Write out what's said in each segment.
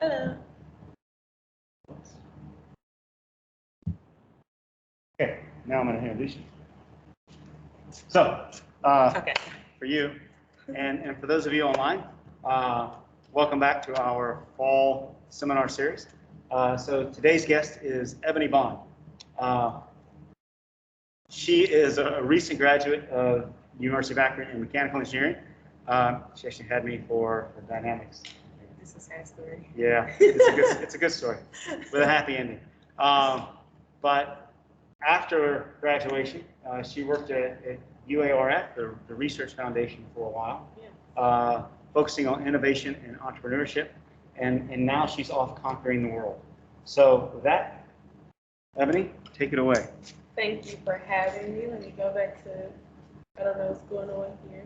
Hello. Okay, now I'm going to introduce you. So, Okay. for you and for those of you online, welcome back to our fall seminar series. So today's guest is EbaNee Bond. She is a recent graduate of the University of Akron in mechanical engineering. She actually had me for dynamics. This is a sad story. Yeah, it's a good story with a happy ending. But after graduation, she worked at UARF, the Research Foundation, for a while, focusing on innovation and entrepreneurship. And now she's off conquering the world. So with that, EbaNee, take it away. Thank you for having me. Let me go back to, I don't know what's going on here.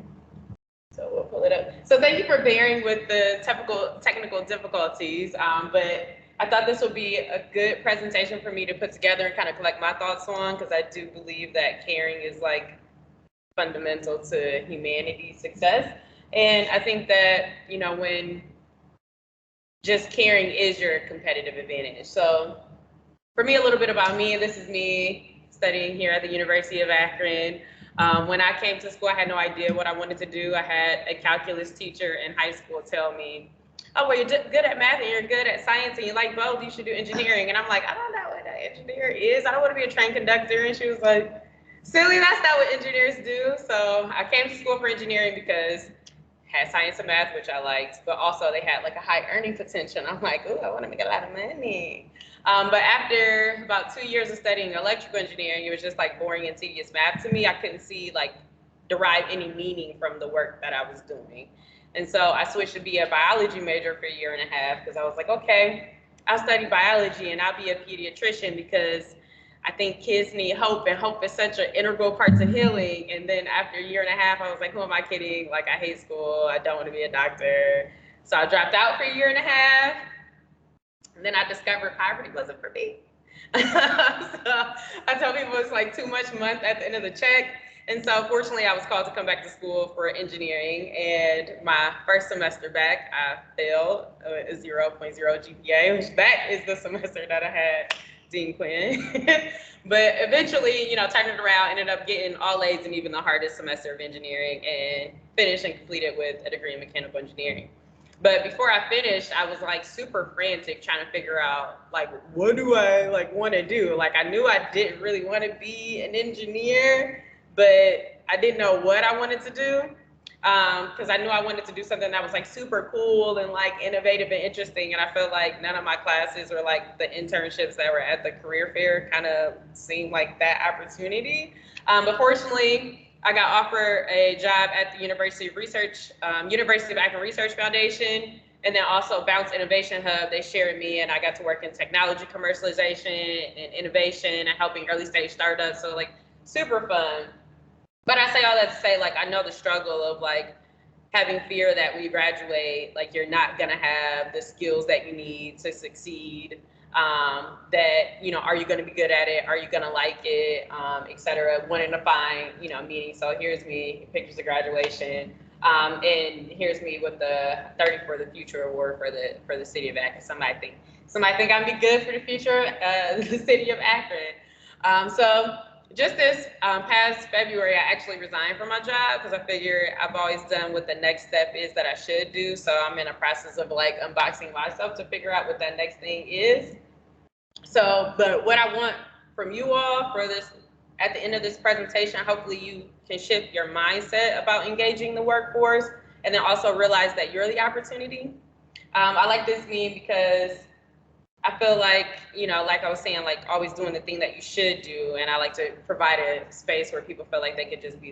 So we'll pull it up. So thank you for bearing with the technical difficulties. But I thought this would be a good presentation for me to put together and kind of collect my thoughts on, because I do believe that caring is like fundamental to humanity's success. And I think that, when just caring is your competitive advantage. So for me, a little bit about me. This is me studying here at the University of Akron. When I came to school, I had no idea what I wanted to do. I had a calculus teacher in high school tell me, oh, well, you're good at math and you're good at science and you like both, you should do engineering. And I'm like, I don't know what an engineer is. I don't want to be a train conductor. And she was like, silly, that's not what engineers do. So I came to school for engineering because had science and math, which I liked, but also they had like a high earning potential. I'm like, ooh, I want to make a lot of money. But after about 2 years of studying electrical engineering, it was just like boring and tedious math to me. I couldn't see derive any meaning from the work that I was doing. And so I switched to be a biology major for a year and a half because I was like, okay, I'll study biology and I'll be a pediatrician because I think kids need hope, and hope is such an integral part to healing. And then after a year and a half, I was like, who am I kidding? Like, I hate school. I don't want to be a doctor. So I dropped out for a year and a half. And then I discovered poverty wasn't for me. So I tell people it's like too much month at the end of the check. And so fortunately, I was called to come back to school for engineering. And my first semester back, I failed a 0.0 GPA, which that is the semester that I had Dean Quinn. But eventually, turned it around, ended up getting all A's in even the hardest semester of engineering and finished and completed with a degree in mechanical engineering. But before I finished, I was like super frantic trying to figure out what do I want to do? I knew I didn't really want to be an engineer, but I didn't know what I wanted to do. Because I knew I wanted to do something that was super cool and innovative and interesting. And I felt like none of my classes or the internships that were at the career fair kind of seemed like that opportunity. But fortunately, I got offered a job at the University of Akron Research Foundation, and then also Bounce Innovation Hub. They shared me, and I got to work in technology commercialization and innovation and helping early stage startups. So super fun. But I say all that to say, I know the struggle of having fear that when you graduate, you're not gonna have the skills that you need to succeed. That are you gonna be good at it? Are you gonna like it? Et cetera. Wanting to find meaning. So here's me, pictures of graduation, and here's me with the 30 for the Future award for the city of Akron. Somebody think I'm be good for the future, the city of Akron. So just this past February, I actually resigned from my job because I figured I've always done what the next step is that I should do. So I'm in a process of unboxing myself to figure out what that next thing is. So, but what I want from you all for this, at the end of this presentation, hopefully you can shift your mindset about engaging the workforce and then also realize that you're the opportunity. I like this meme because I feel like I was saying, always doing the thing that you should do. And I like to provide a space where people feel like they could just be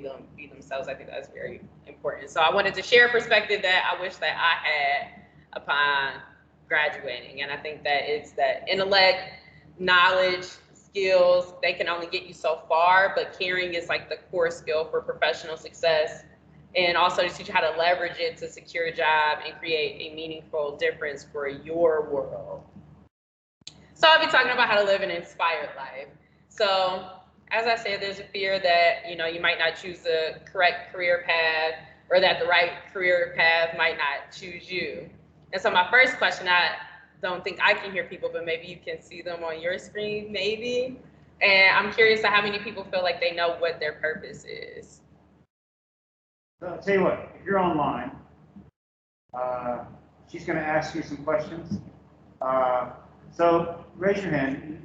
themselves. I think that's very important. So I wanted to share a perspective that I wish that I had upon graduating. And I think that it's that intellect, knowledge, skills, they can only get you so far, but caring is the core skill for professional success. And also to teach you how to leverage it to secure a job and create a meaningful difference for your world. So I'll be talking about how to live an inspired life. So as I said, there's a fear that, you might not choose the correct career path or that the right career path might not choose you. And so my first question I don't think I can hear people, but maybe you can see them on your screen, maybe. And I'm curious to how many people feel like they know what their purpose is. So I'll tell you what, if you're online, she's going to ask you some questions. So raise your hand.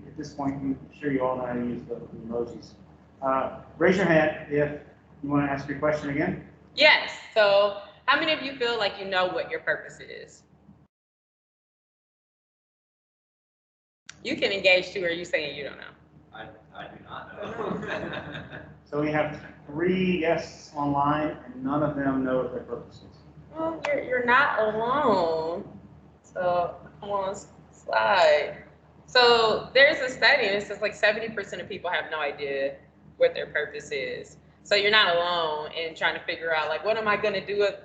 At this point, I'm sure you all know how to use the emojis. Raise your hand if you want to ask your question again. Yes. So how many of you feel like you know what your purpose is? You can engage too, or are you saying you don't know? I do not know. So we have 3 guests online, and none of them know what their purpose is. Well, you're not alone. So come on, slide. So there's a study, and it says like 70% of people have no idea what their purpose is. So you're not alone in trying to figure out like, what am I gonna do with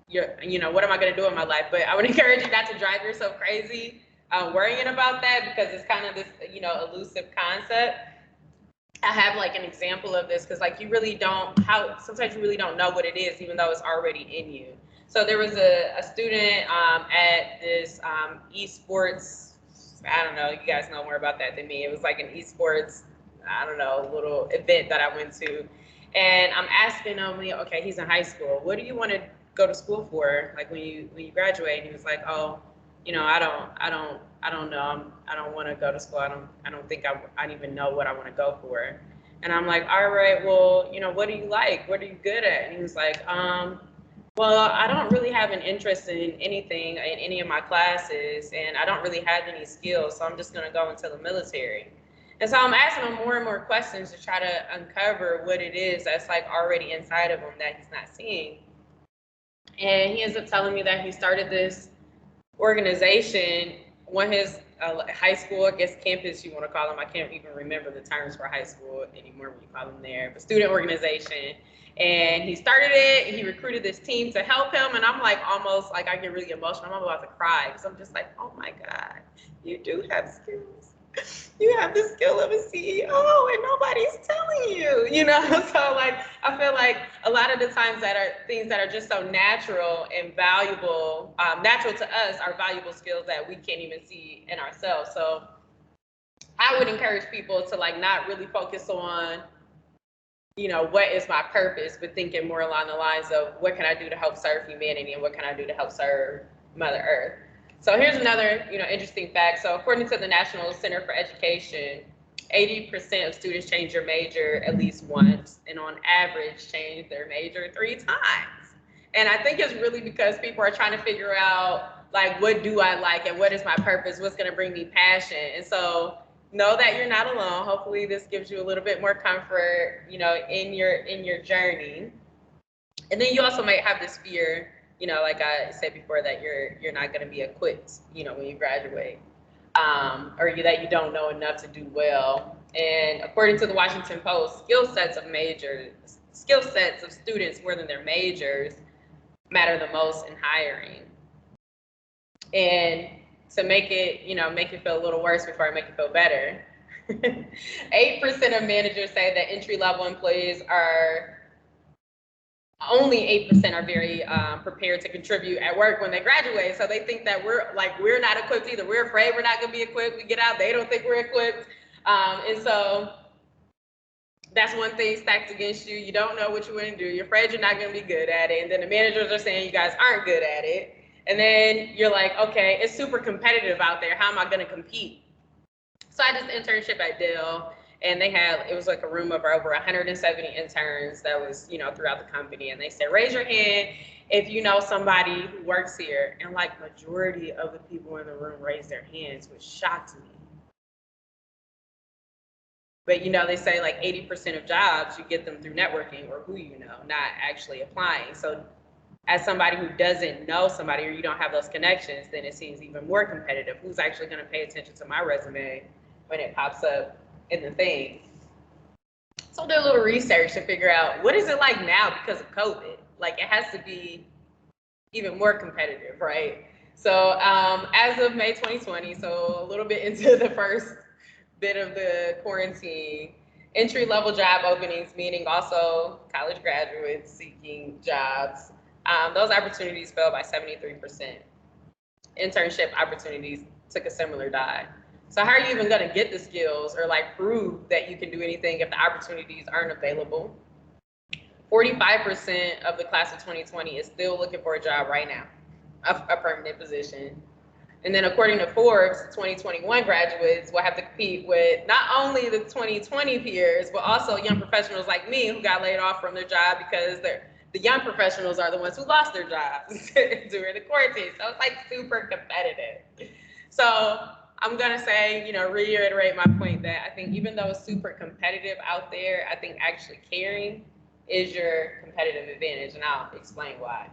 what am I gonna do in my life? But I would encourage you not to drive yourself crazy worrying about that, because it's kind of this, elusive concept. I have like an example of this because like sometimes you really don't know what it is, even though it's already in you. So there was a student at this esports, I don't know, you guys know more about that than me. It was like an esports, I don't know, little event that I went to. And I'm asking him, okay, he's in high school. What do you want to go to school for? Like when you graduate? And he was like, oh, I don't know. I don't want to go to school. I don't think I even know what I want to go for. And I'm like, all right, well, what do you like? What are you good at? And he was like, well, I don't really have an interest in anything in any of my classes, and I don't really have any skills, so I'm just going to go into the military. And so I'm asking him more and more questions to try to uncover what it is that's like already inside of him that he's not seeing. And he ends up telling me that he started this organization, his high school, I guess campus you want to call them. I can't even remember the terms for high school anymore when you call them there, but student organization. And he started it, and he recruited this team to help him. And I'm like, almost like I get really emotional. I'm about to cry because I'm just like, oh my God, you do have skills. You have the skill of a CEO and nobody's telling you, So like, I feel like a lot of the times that are things that are just so natural and valuable, natural to us, are valuable skills that we can't even see in ourselves. So I would encourage people to like not really focus on, what is my purpose, but thinking more along the lines of what can I do to help serve humanity and what can I do to help serve Mother Earth. So here's another, interesting fact. So according to the National Center for Education, 80% of students change their major at least once, and on average change their major 3 times. And I think it's really because people are trying to figure out like, what do I like and what is my purpose? What's going to bring me passion? And so know that you're not alone. Hopefully this gives you a little bit more comfort, in your journey. And then you also might have this fear, like I said before, that you're not going to be equipped, when you graduate, or that you don't know enough to do well. And according to the Washington Post, skill sets of students more than their majors matter the most in hiring. And to make it feel a little worse before I make it feel better, 8% of managers say that entry-level employees only 8% are very prepared to contribute at work when they graduate. So they think that we're not equipped either. We're afraid we're not going to be equipped. We get out, they don't think we're equipped. And so that's one thing stacked against you. You don't know what you want to do. You're afraid you're not going to be good at it. And then the managers are saying you guys aren't good at it. And then you're like, okay, it's super competitive out there. How am I going to compete? So I did an internship at Dell, and it was like a room of over 170 interns that was, throughout the company. And they said, raise your hand if you know somebody who works here. And like majority of the people in the room raised their hands, which shocked me. But they say like 80% of jobs, you get them through networking or who you know, not actually applying. So as somebody who doesn't know somebody, or you don't have those connections, then it seems even more competitive. Who's actually going to pay attention to my resume when it pops up in the thing? So do a little research to figure out what is it like now because of COVID. Like it has to be even more competitive, right? So as of May 2020, so a little bit into the first bit of the quarantine, entry-level job openings, meaning also college graduates seeking jobs, those opportunities fell by 73%. internship opportunities took a similar dive. So how are you even going to get the skills or like prove that you can do anything if the opportunities aren't available? 45% of the class of 2020 is still looking for a job right now, a permanent position. And then according to Forbes, 2021 graduates will have to compete with not only the 2020 peers, but also young professionals like me who got laid off from their job because the young professionals are the ones who lost their jobs during the quarantine. So it's like super competitive. So I'm gonna say, reiterate my point that I think even though it's super competitive out there, I think actually caring is your competitive advantage, and I'll explain why.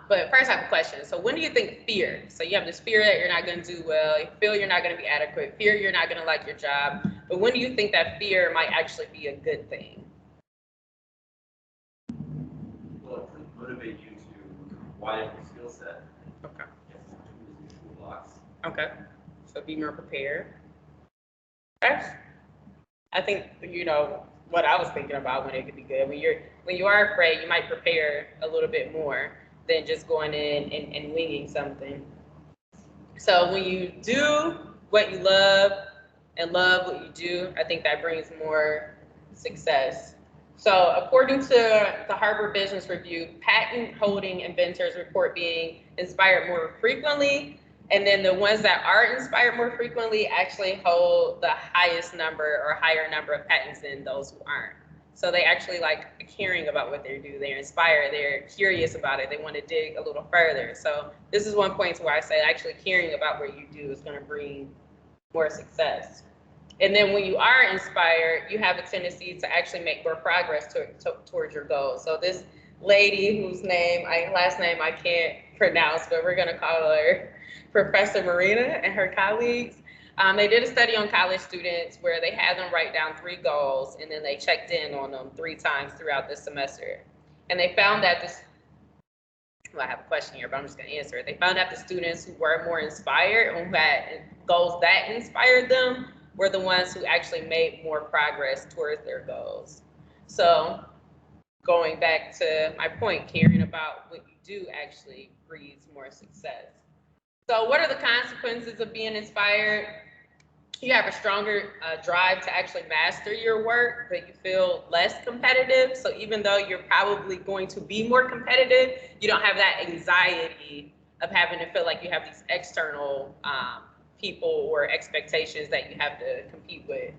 But first I have a question. So when do you think fear? So you have this fear that you're not going to do well, you feel you're not going to be adequate, fear you're not going to like your job. But when do you think that fear might actually be a good thing? Well, it could motivate you to widen your skill set. Okay. Get more tools in your toolbox. Okay. So be more prepared. Okay. I think, what I was thinking about when it could be good. When you are afraid, you might prepare a little bit more than just going in and winging something. So when you do what you love and love what you do, I think that brings more success. So according to the Harvard Business Review, patent holding inventors report being inspired more frequently, and then the ones that are inspired more frequently actually hold the highest number or higher number of patents than those who aren't. So they actually like caring about what they do. They're inspired. They're curious about it. They want to dig a little further. So this is one point where I say actually caring about what you do is going to bring more success. And then when you are inspired, you have a tendency to actually make more progress towards your goals. So this lady whose last name I can't pronounce, but we're going to call her Professor Marina and her colleagues. They did a study on college students where they had them write down 3 goals, and then they checked in on them 3 times throughout the semester. And they found that I have a question here, but I'm just going to answer it. They found that the students who were more inspired and who had goals that inspired them were the ones who actually made more progress towards their goals. So going back to my point, caring about what you do actually breeds more success. So what are the consequences of being inspired? You have a stronger drive to actually master your work, but you feel less competitive. So even though you're probably going to be more competitive, you don't have that anxiety of having to feel like you have these external people or expectations that you have to compete with.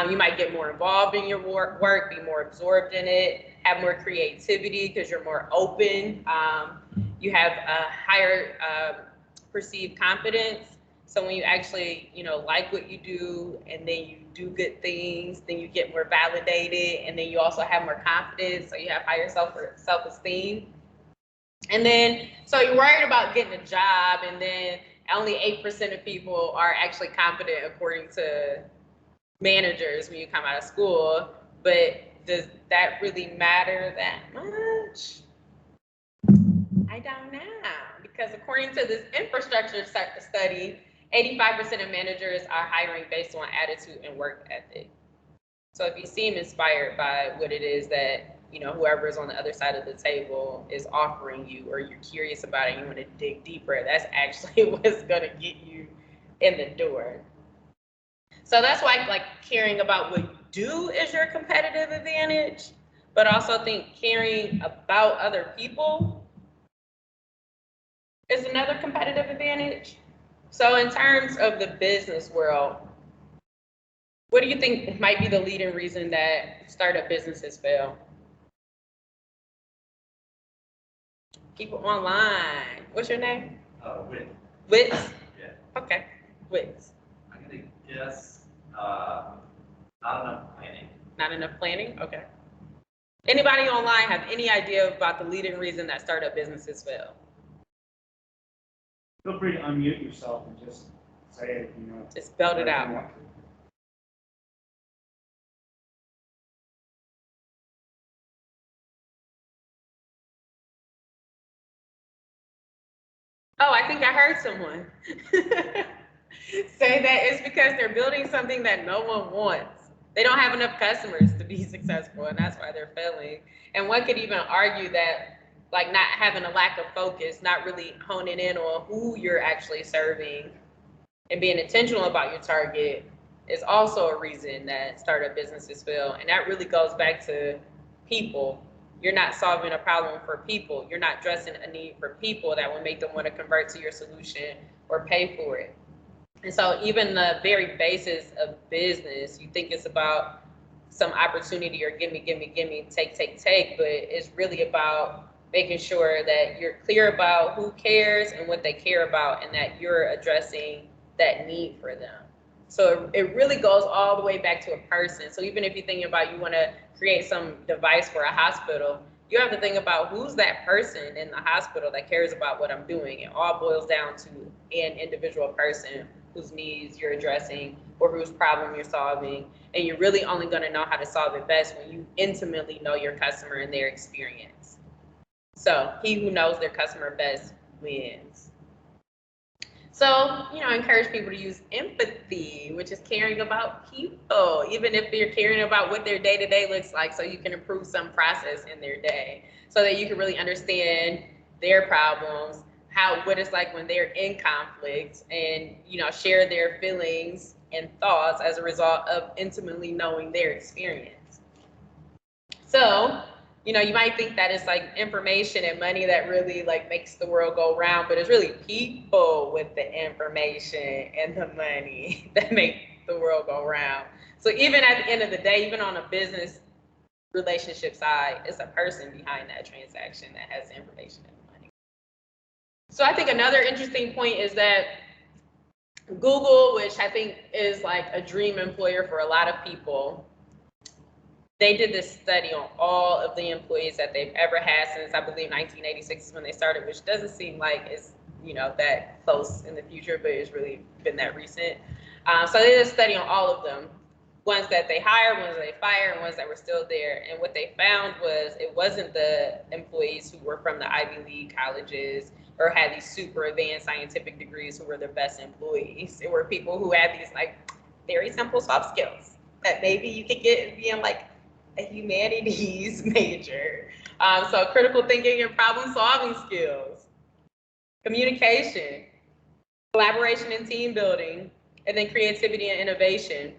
You might get more involved in your work, be more absorbed in it, have more creativity because you're more open. You have a higher perceived confidence. So when you actually, like what you do and then you do good things, then you get more validated, and then you also have more confidence, so you have higher self-esteem. And then, so you're worried about getting a job, and then only 8% of people are actually confident according to managers when you come out of school. But does that really matter that much? I don't know, because according to this infrastructure study, 85% of managers are hiring based on attitude and work ethic. So if you seem inspired by what it is that, whoever is on the other side of the table is offering you, or you're curious about it and you want to dig deeper, that's actually what's going to get you in the door. So that's why like caring about what you do is your competitive advantage, but also think caring about other people is another competitive advantage. So in terms of the business world, what do you think might be the leading reason that startup businesses fail? Keep it online. What's your name? Wit. Wits? Yeah. Okay, Wits. I'm gonna guess not enough planning. Not enough planning? Okay. Anybody online have any idea about the leading reason that startup businesses fail? Feel free to unmute yourself and just say it, Just spell it whatever out. you want. Oh, I think I heard someone say that it's because they're building something that no one wants. They don't have enough customers to be successful, and that's why they're failing. And one could even argue that like not having a lack of focus, not really honing in on who you're actually serving and being intentional about your target is also a reason that startup businesses fail. And that really goes back to people. You're not solving a problem for people. You're not addressing a need for people that will make them want to convert to your solution or pay for it. And so even the very basis of business, you think it's about some opportunity or gimme, take, but it's really about making sure that you're clear about who cares and what they care about, and that you're addressing that need for them. So it really goes all the way back to a person. So even if you're thinking about you want to create some device for a hospital, you have to think about who's that person in the hospital that cares about what I'm doing. It all boils down to an individual person whose needs you're addressing or whose problem you're solving. And you're really only going to know how to solve it best when you intimately know your customer and their experience. So he who knows their customer best wins. So, encourage people to use empathy, which is caring about people, even if they're caring about what their day-to-day looks like, so you can improve some process in their day, so that you can really understand their problems, what it's like when they're in conflict, and, share their feelings and thoughts as a result of intimately knowing their experience. So, you might think that it's like information and money that really like makes the world go round, but it's really people with the information and the money that make the world go round. So even at the end of the day, even on a business relationship side, it's a person behind that transaction that has the information and the money. So I think another interesting point is that Google, which I think is like a dream employer for a lot of people, they did this study on all of the employees that they've ever had since, I believe, 1986 is when they started, which doesn't seem like it's, that close in the future, but it's really been that recent. So they did a study on all of them, ones that they hired, ones that they fired, and ones that were still there. And what they found was it wasn't the employees who were from the Ivy League colleges or had these super advanced scientific degrees who were the best employees. It were people who had these like very simple soft skills that maybe you could get being like a humanities major. So critical thinking and problem solving skills, communication, collaboration and team building, and then creativity and innovation,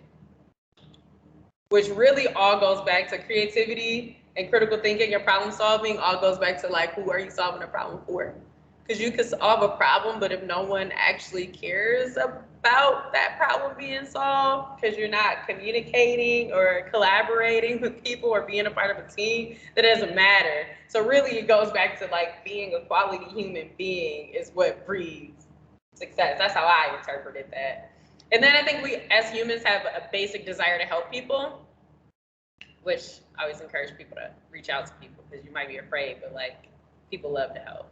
which really all goes back to creativity and critical thinking and problem solving, all goes back to like, who are you solving a problem for? Because you could solve a problem, but if no one actually cares about that problem being solved, because you're not communicating or collaborating with people or being a part of a team, that doesn't matter. So really it goes back to like being a quality human being is what breeds success. That's how I interpreted that. And then I think we as humans have a basic desire to help people, which I always encourage people to reach out to people because you might be afraid, but like people love to help.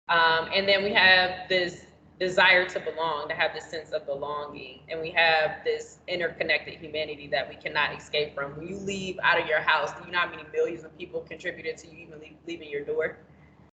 And then we have this desire to belong, to have this sense of belonging. And we have this interconnected humanity that we cannot escape from. When you leave out of your house, do you know how many millions of people contributed to you even leaving your door?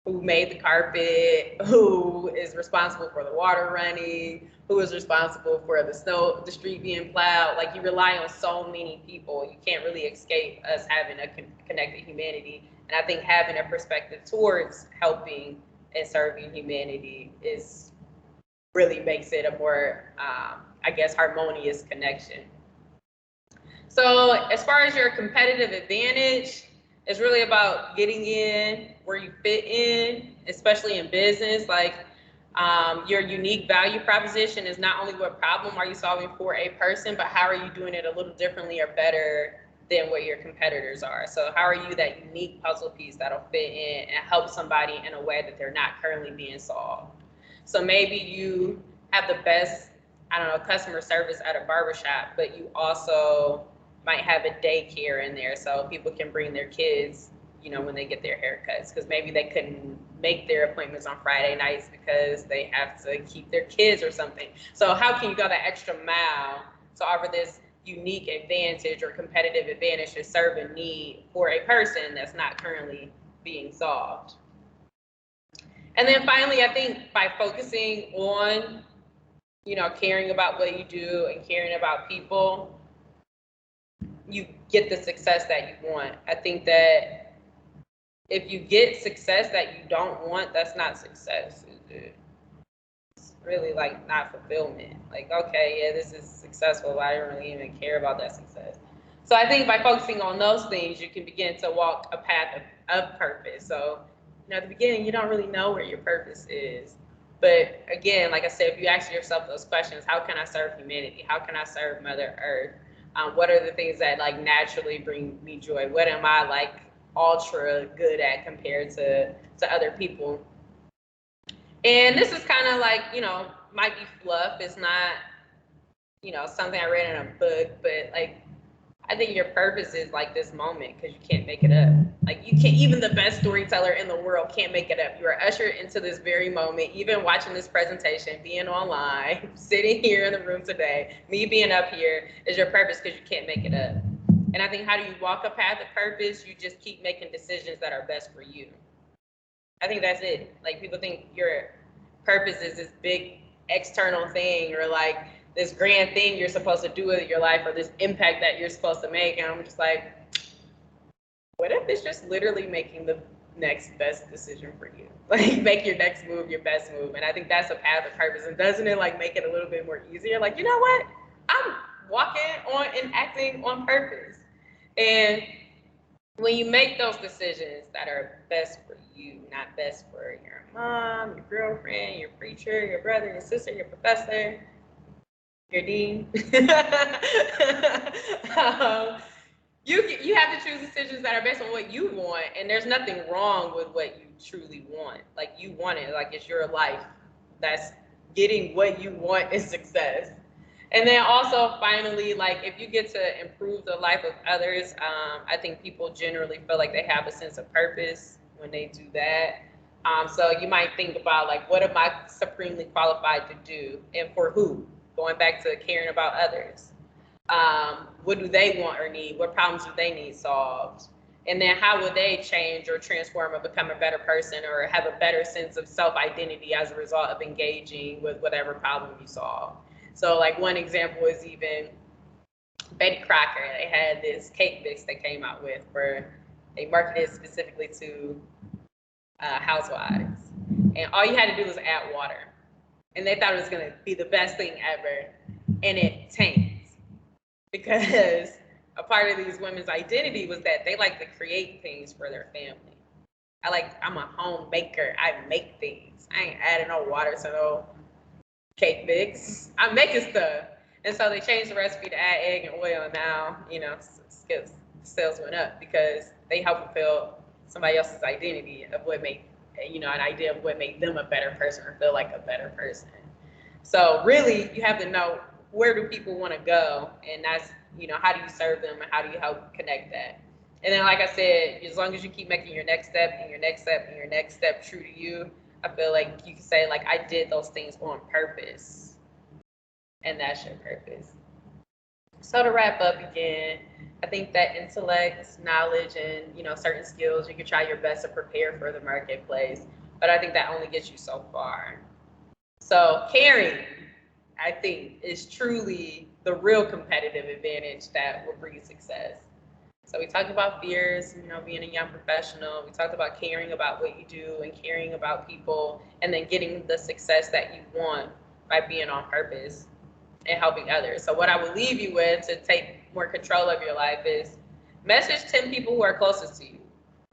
Who made the carpet, who is responsible for the water running, who is responsible for the street being plowed. Like you rely on so many people. You can't really escape us having a connected humanity. And I think having a perspective towards helping and serving humanity really makes it a more, harmonious connection. So as far as your competitive advantage, it's really about getting in where you fit in, especially in business. Like your unique value proposition is not only what problem are you solving for a person, but how are you doing it a little differently or better than what your competitors are. So how are you that unique puzzle piece that'll fit in and help somebody in a way that they're not currently being solved? So maybe you have the best, customer service at a barbershop, but you also might have a daycare in there so people can bring their kids, when they get their haircuts, because maybe they couldn't make their appointments on Friday nights because they have to keep their kids or something. So how can you go that extra mile to offer this unique advantage or competitive advantage to serve a need for a person that's not currently being solved? And then finally, I think by focusing on, caring about what you do and caring about people, you get the success that you want. I think that if you get success that you don't want, that's not success. It's really like not fulfillment. Like, okay, yeah, this is successful, but I don't really even care about that success. So I think by focusing on those things, you can begin to walk a path of purpose. So, at the beginning, you don't really know where your purpose is. But again, like I said, if you ask yourself those questions, how can I serve humanity? How can I serve Mother Earth? What are the things that like naturally bring me joy? What am I like ultra good at compared to other people? And this is kind of like, might be fluff. It's not, something I read in a book, but like, I think your purpose is like this moment because you can't make it up. Like you can't, even the best storyteller in the world can't make it up. You are ushered into this very moment, even watching this presentation, being online, sitting here in the room today, me being up here is your purpose because you can't make it up. And I think how do you walk a path of purpose? You just keep making decisions that are best for you. I think that's it. Like people think your purpose is this big external thing or like this grand thing you're supposed to do with your life or this impact that you're supposed to make. And I'm just like, what if it's just literally making the next best decision for you? Like make your next move your best move. And I think that's a path of purpose. And doesn't it like make it a little bit more easier? Like, you know what? I'm walking on and acting on purpose. And when you make those decisions that are best for you, not best for your mom, your girlfriend, your preacher, your brother, your sister, your professor, your dean, you have to choose decisions that are based on what you want, and there's nothing wrong with what you truly want. Like you want it, like it's your life. That's getting what you want is success. And then also finally, like if you get to improve the life of others, I think people generally feel like they have a sense of purpose when they do that. So you might think about like, what am I supremely qualified to do and for who? Going back to caring about others. What do they want or need? What problems do they need solved? And then how will they change or transform or become a better person or have a better sense of self-identity as a result of engaging with whatever problem you solve? So like one example is even Betty Crocker. They had this cake mix they came out with where they marketed specifically to housewives. And all you had to do was add water. And they thought it was gonna be the best thing ever. And it tanked because a part of these women's identity was that they like to create things for their family. I'm a home baker. I make things. I ain't adding no water to no cake mix. I'm making stuff. And so they changed the recipe to add egg and oil, and now, sales went up because they helped fulfill somebody else's identity of what made, an idea of what made them a better person or feel like a better person. So really, you have to know where do people want to go, and that's, how do you serve them and how do you help connect that? And then, like I said, as long as you keep making your next step and your next step and your next step true to you, I feel like you can say, like, I did those things on purpose, and that's your purpose. So to wrap up again, I think that intellect, knowledge, and, certain skills, you can try your best to prepare for the marketplace, but I think that only gets you so far. So caring, I think, is truly the real competitive advantage that will bring success. So we talked about fears, being a young professional. We talked about caring about what you do and caring about people, and then getting the success that you want by being on purpose and helping others. So what I would leave you with to take more control of your life is message 10 people who are closest to you.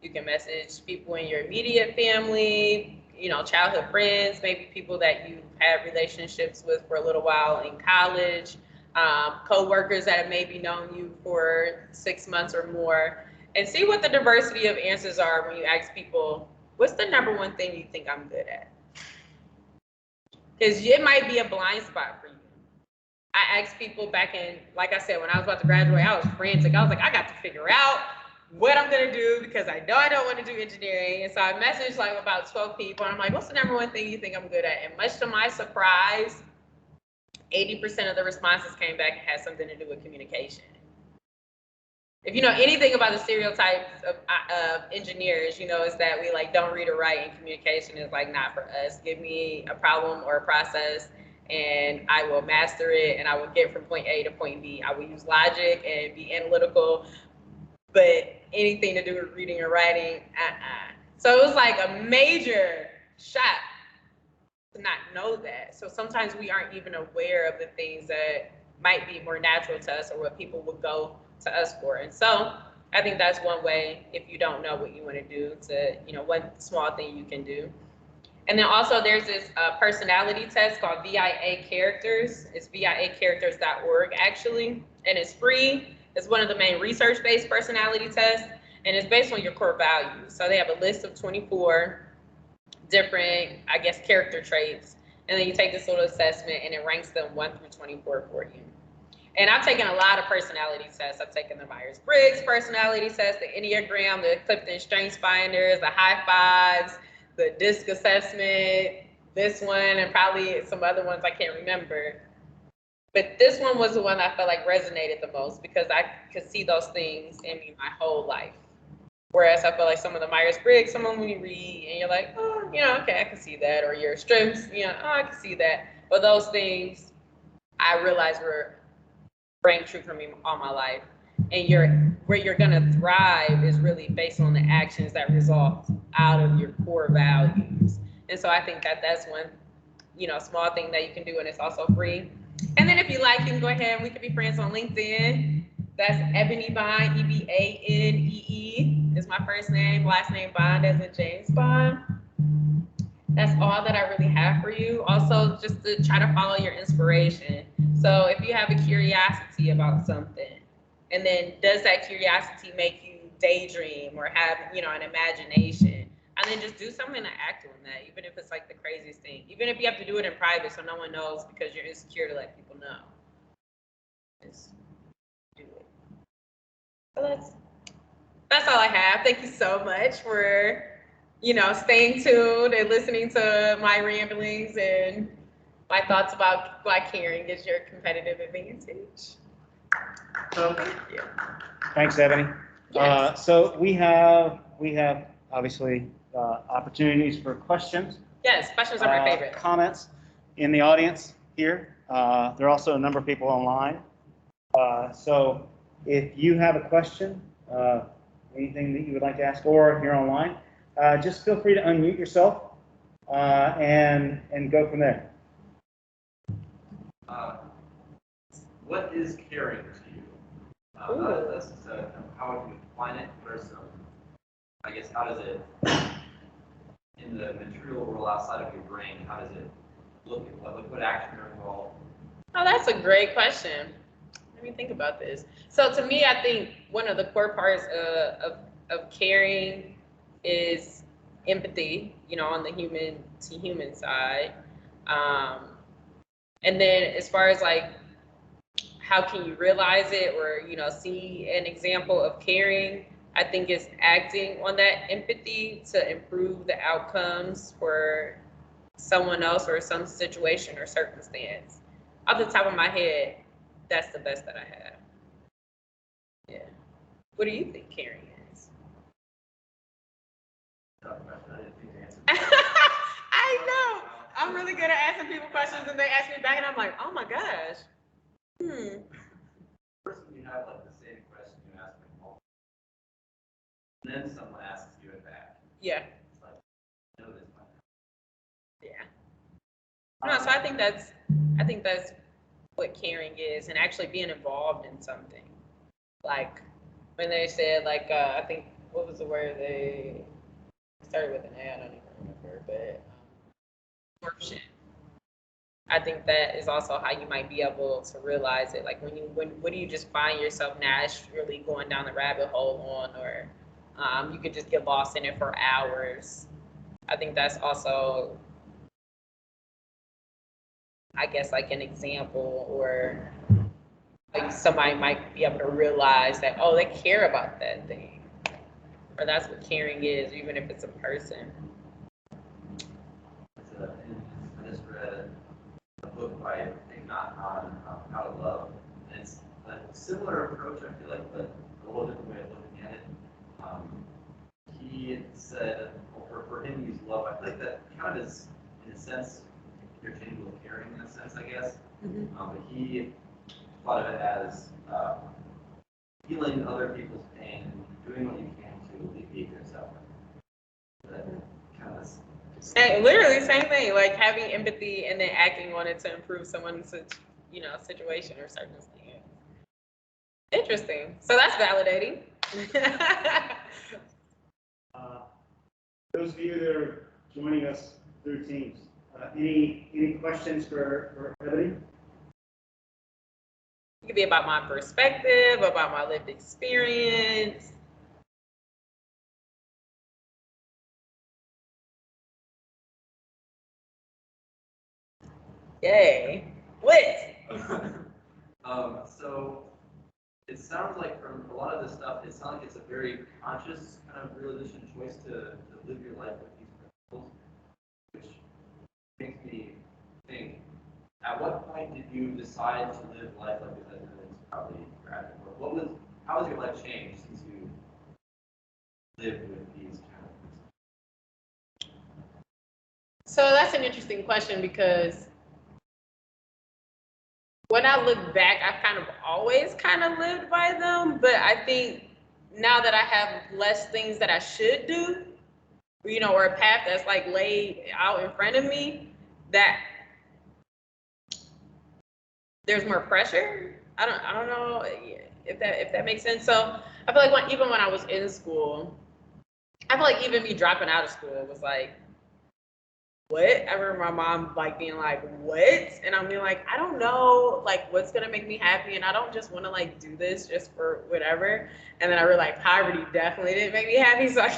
You can message people in your immediate family, childhood friends, maybe people that you've had relationships with for a little while in college, co-workers that have maybe known you for 6 months or more, and see what the diversity of answers are when you ask people, what's the number one thing you think I'm good at? Because it might be a blind spot for you. I asked people back in, like I said, when I was about to graduate, I was frantic. I was like, I got to figure out what I'm gonna do because I know I don't want to do engineering. And so I messaged like about 12 people, and I'm like, what's the number one thing you think I'm good at? And much to my surprise, 80% of the responses came back and had something to do with communication. If you know anything about the stereotypes of engineers, is that we don't read or write, and communication is not for us. Give me a problem or a process and I will master it, and I will get from point A to point B. I will use logic and be analytical, but anything to do with reading or writing, So it was like a major shock to not know that. So sometimes we aren't even aware of the things that might be more natural to us or what people would go to us for. And so I think that's one way, if you don't know what you want to do, to, one small thing you can do. And then also there's this personality test called VIA Characters. It's viacharacters.org actually, and it's free. It's one of the main research-based personality tests, and it's based on your core values. So they have a list of 24 different, I guess, character traits, and then you take this little assessment and it ranks them 1 through 24 for you. And I've taken a lot of personality tests. I've taken the Myers-Briggs personality test, the Enneagram, the Clifton Strengths Finders, the High Fives, the DISC assessment, this one, and probably some other ones I can't remember. But this one was the one I felt like resonated the most because I could see those things in me my whole life. Whereas I feel like some of the Myers-Briggs, some of them you read and you're like, oh, okay, I can see that. Or your strengths, oh, I can see that. But those things I realized rang true for me all my life. And where you're gonna thrive is really based on the actions that result out of your core values. And so I think that's one, small thing that you can do, and it's also free. And then if you like, you can go ahead and we can be friends on LinkedIn. That's EbaNee Bond, EBANEE is my first name, last name Bond as in James Bond. That's all that I really have for you. Also, just to try to follow your inspiration. So if you have a curiosity about something, and then does that curiosity make you daydream or have, an imagination? And then just do something to act on that, even if it's like the craziest thing. Even if you have to do it in private so no one knows because you're insecure to let people know. Just do it. So that's all I have. Thank you so much for, staying tuned and listening to my ramblings and my thoughts about why caring is your competitive advantage. So, Thank you. thanks, EbaNee. Yes. So we have obviously opportunities for questions. Yes, questions are my favorite. Comments in the audience here. There are also a number of people online. So if you have a question, anything that you would like to ask, or if you're online, just feel free to unmute yourself and go from there. What is caring to you? That's just how would you define it? What are some, I guess, how does it, in the material world outside of your brain, how does it look at what action are involved? Oh, that's a great question. Let me think about this. So to me, I think one of the core parts of caring is empathy, on the human to human side. And then as far as like, how can you realize it or, see an example of caring, I think it's acting on that empathy to improve the outcomes for someone else or some situation or circumstance. Off the top of my head, that's the best that I have. Yeah. What do you think caring is? I didn't think to answer. I know. I'm really good at asking people questions and they ask me back and I'm like, oh my gosh. First, when you have like the same question you ask them, and then someone asks you it back. Yeah. It's like, I know this by now. Yeah. No, so I think that's what caring is, and actually being involved in something. Like when they said, like, I think, what was the word they started with an A, I don't even remember, but absorption. I think that is also how you might be able to realize it. Like when do you just find yourself naturally going down the rabbit hole on, or you could just get lost in it for hours. I think that's also, I guess, like an example, or like somebody might be able to realize that, oh, they care about that thing, or that's what caring is, even if it's a person. I just read a book by Ignat on how to love. And it's a similar approach, I feel like, but a little different way of looking at it. He said, well, for him, use love. I feel like that kind of is, in a sense, interchangeable with caring, in a sense, I guess. But he thought of it as healing other people's pain doing what you can to alleviate their suffering. That kind of Literally same thing, like having empathy and then acting on it to improve someone's, situation or circumstance. Interesting. So that's validating. Those of you that are joining us through Teams, any questions for EbaNee? It could be about my perspective, about my lived experience. Yay. Lit. So it sounds like from a lot of this stuff, it sounds like it's a very conscious kind of religion choice to live your life with these principles, which makes me think, at what point did you decide to live life like this? I know it's probably gradual. But how has your life changed since you lived with these kind of principles? So that's an interesting question because when I look back, I've kind of always kind of lived by them, but I think now that I have less things that I should do, or a path that's like laid out in front of me, that there's more pressure. I don't know if that makes sense. So I feel like even when I was in school, I feel like even me dropping out of school was like, what? I remember my mom like being like, what? And I'm being like, I don't know like what's gonna make me happy, and I don't just want to like do this just for whatever. And then I realized poverty definitely didn't make me happy, so I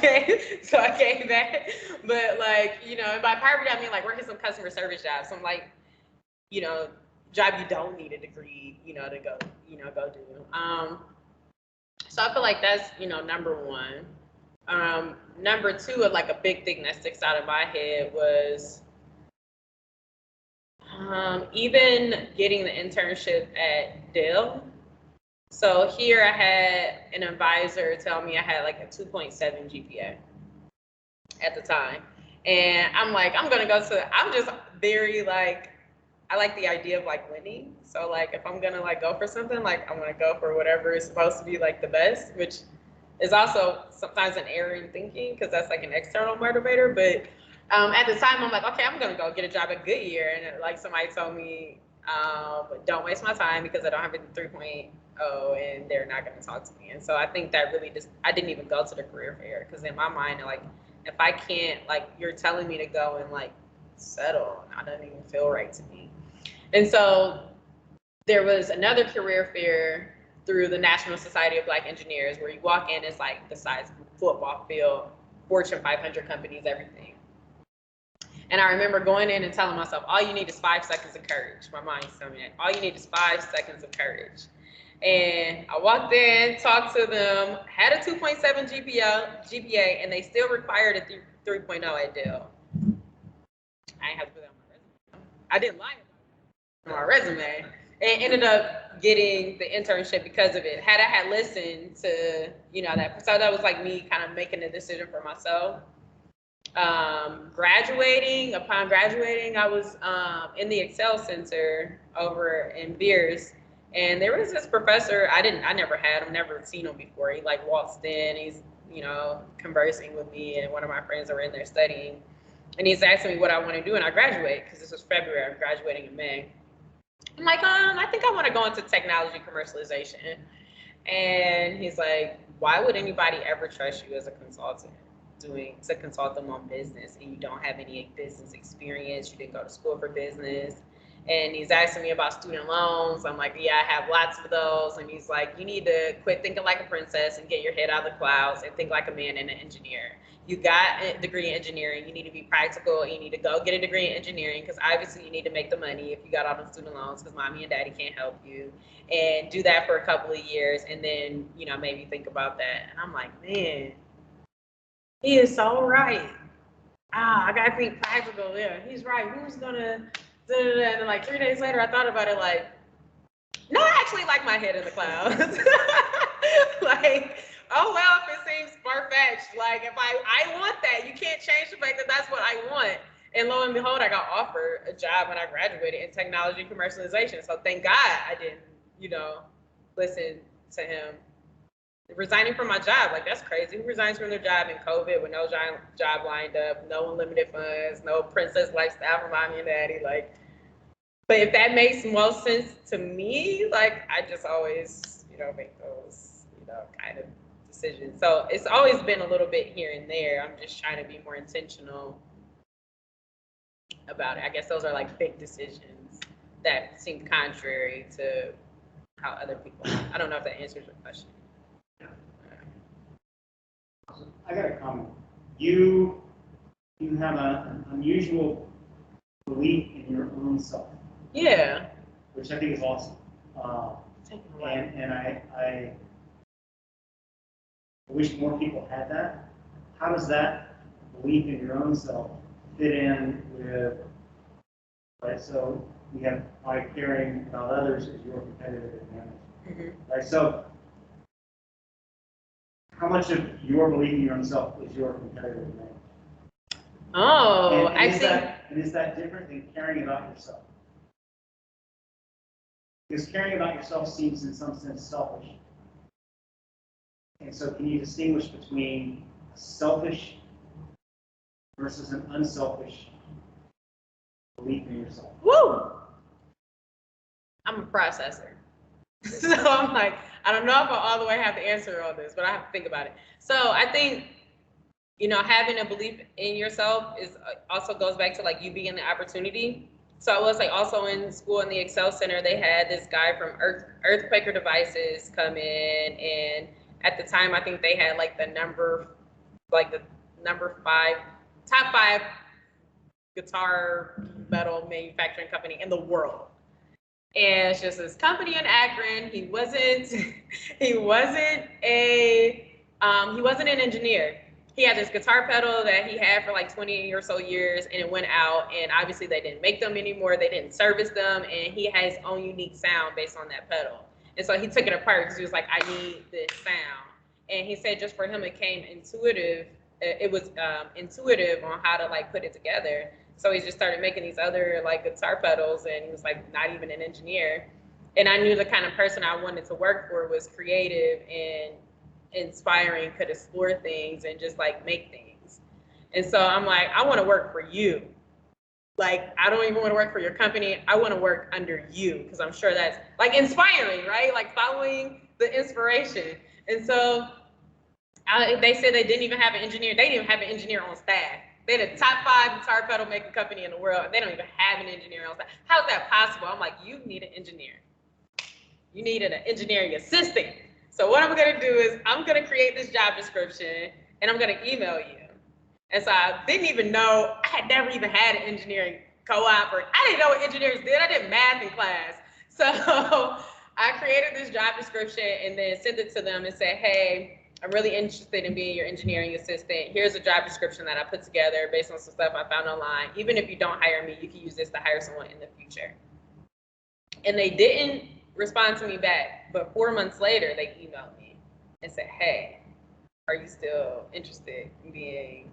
came back. But like, and by poverty I mean like working some customer service jobs, some like, job you don't need a degree, to go do. So I feel like that's, number one. Number two, of like a big thing that sticks out in my head was even getting the internship at Dell. So here I had an advisor tell me I had like a 2.7 GPA at the time. And I'm like, I'm just very like, I like the idea of like winning. So like if I'm gonna like go for something, like I'm gonna go for whatever is supposed to be like the best, which is also sometimes an error in thinking because that's like an external motivator. But at the time I'm like, okay, I'm gonna go get a job at Goodyear, and like somebody told me, don't waste my time because I don't have a 3.0 and they're not gonna talk to me. And so I think that really I didn't even go to the career fair because in my mind, like if I can't, like you're telling me to go and like settle, I don't even feel right to me. And so there was another career fair through the National Society of Black Engineers where you walk in, it's like the size of a football field, Fortune 500 companies, everything. And I remember going in and telling myself, all you need is 5 seconds of courage. My mind's telling me that. All you need is 5 seconds of courage. And I walked in, talked to them, had a 2.7 GPA, and they still required a 3.0 at Dell. I ain't have to put that on my resume. I didn't lie about it on my resume. And ended up getting the internship because of it. Had I had listened to, that, so that was like me kind of making a decision for myself. Upon graduating, I was in the Excel Center over in Beers, and there was this professor, I never had him, never seen him before. He like waltzed in, he's, conversing with me and one of my friends that were in there studying, and he's asking me what I want to do when I graduate, because this was February, I'm graduating in May. I'm like, I think I want to go into technology commercialization. And he's like, why would anybody ever trust you as a consultant to consult them on business and you don't have any business experience, you didn't go to school for business? And he's asking me about student loans. I'm like, yeah, I have lots of those. And he's like, you need to quit thinking like a princess and get your head out of the clouds and think like a man and an engineer. You got a degree in engineering, you need to be practical, and you need to go get a degree in engineering because obviously you need to make the money if you got all the student loans because mommy and daddy can't help you, and do that for a couple of years and then, maybe think about that. And I'm like, man, he is so right. I gotta think practical. Yeah, he's right. Who's gonna, and then like 3 days later, I thought about it like, no, I actually like my head in the clouds. Like, oh, well, if it seems far-fetched, like if I want that, you can't change the fact that that's what I want. And lo and behold, I got offered a job when I graduated in technology commercialization. So thank God I didn't, listen to him resigning from my job, like that's crazy. Who resigns from their job in COVID with no job lined up, no unlimited funds, no princess lifestyle from mommy and daddy? Like, but if that makes most sense to me, like I just always, make those, kind of decisions. So it's always been a little bit here and there. I'm just trying to be more intentional about it. I guess those are like big decisions that seem contrary to how other people are. I don't know if that answers your question. I got a comment. You have an unusual belief in your own self. Yeah. Which I think is awesome. And I wish more people had that. How does that belief in your own self fit in with, right? So we have by caring about others as your competitive advantage. Mm-hmm. Right? So how much of your belief in your own self is your competitive advantage? Oh, and is that different than caring about yourself? Because caring about yourself seems in some sense selfish. And so can you distinguish between a selfish versus an unselfish belief in yourself? Woo! I'm a processor. So I'm like, I don't know if I all the way have the answer on this, but I have to think about it. So I think, having a belief in yourself also goes back to like you being the opportunity. So I was like also in school in the Excel Center, they had this guy from Earthquaker Devices come in, and at the time I think they had like the number 5, top 5 guitar metal manufacturing company in the world. And it's just this company in Akron. He wasn't an engineer. He had this guitar pedal that he had for like 20 or so years, and it went out, and obviously they didn't make them anymore. They didn't service them, and he had his own unique sound based on that pedal. And so he took it apart because he was like, I need this sound. And he said just for him, it came intuitive. It was intuitive on how to like put it together. So he just started making these other like guitar pedals, and he was like not even an engineer. And I knew the kind of person I wanted to work for was creative and inspiring, could explore things and just like make things. And so I'm like, I want to work for you. Like, I don't even want to work for your company. I want to work under you, because I'm sure that's like inspiring, right? Like following the inspiration. And so they said they didn't even have an engineer. They didn't even have an engineer on staff. They're the top 5 guitar pedal making company in the world. They don't even have an engineer on staff. How is that possible? I'm like, you need an engineer. You need an engineering assistant. So what I'm gonna do is I'm gonna create this job description and I'm gonna email you. And so I didn't even know, I had never even had an engineering co-op, or I didn't know what engineers did. I did math in class. So I created this job description and then sent it to them and said, hey, I'm really interested in being your engineering assistant. Here's a job description that I put together based on some stuff I found online. Even if you don't hire me, you can use this to hire someone in the future. And they didn't respond to me back, but 4 months later, they emailed me and said, hey, are you still interested in being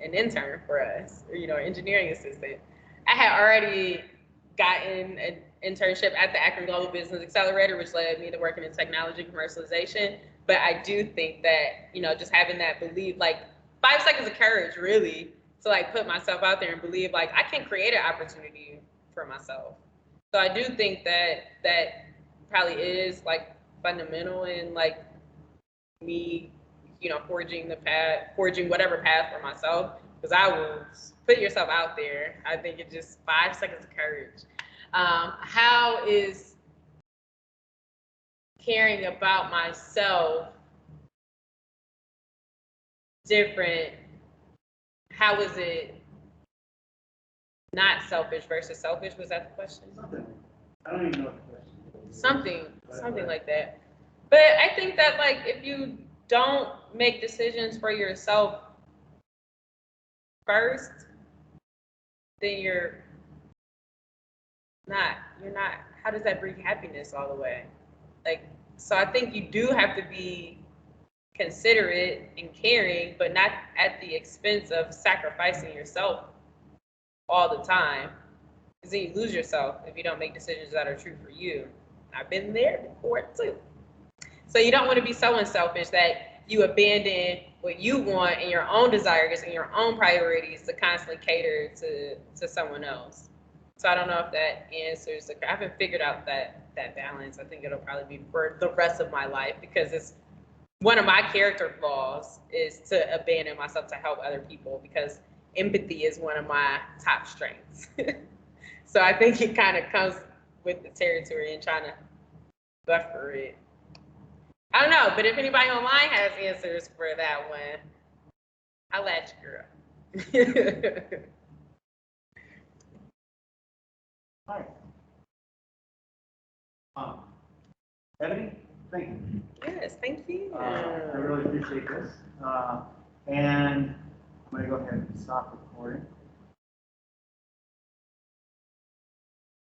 an intern for us, or, engineering assistant? I had already gotten an internship at the Akron Global Business Accelerator, which led me to working in technology commercialization. But I do think that, just having that belief, like 5 seconds of courage, really, to like put myself out there and believe like I can create an opportunity for myself. So I do think that probably is like fundamental in like me, forging whatever path for myself, because I was put yourself out there. I think it's just 5 seconds of courage. How is caring about myself different? How is it not selfish versus selfish? Was that the question? I don't even know what the question is. Something like that. But I think that like if you don't make decisions for yourself first, then you're not, how does that bring happiness all the way? Like, so I think you do have to be considerate and caring, but not at the expense of sacrificing yourself all the time. Because then you lose yourself if you don't make decisions that are true for you. I've been there before too. So you don't want to be so unselfish that you abandon what you want and your own desires and your own priorities to constantly cater to someone else. So I don't know if that answers I haven't figured out that balance. I think it'll probably be for the rest of my life because it's one of my character flaws is to abandon myself to help other people because empathy is one of my top strengths. So I think it kind of comes with the territory and trying to buffer it. I don't know, but if anybody online has answers for that one, I'll let you, girl. All right. EbaNee, thank you. Yes, thank you. I really appreciate this. And I'm going to go ahead and stop recording.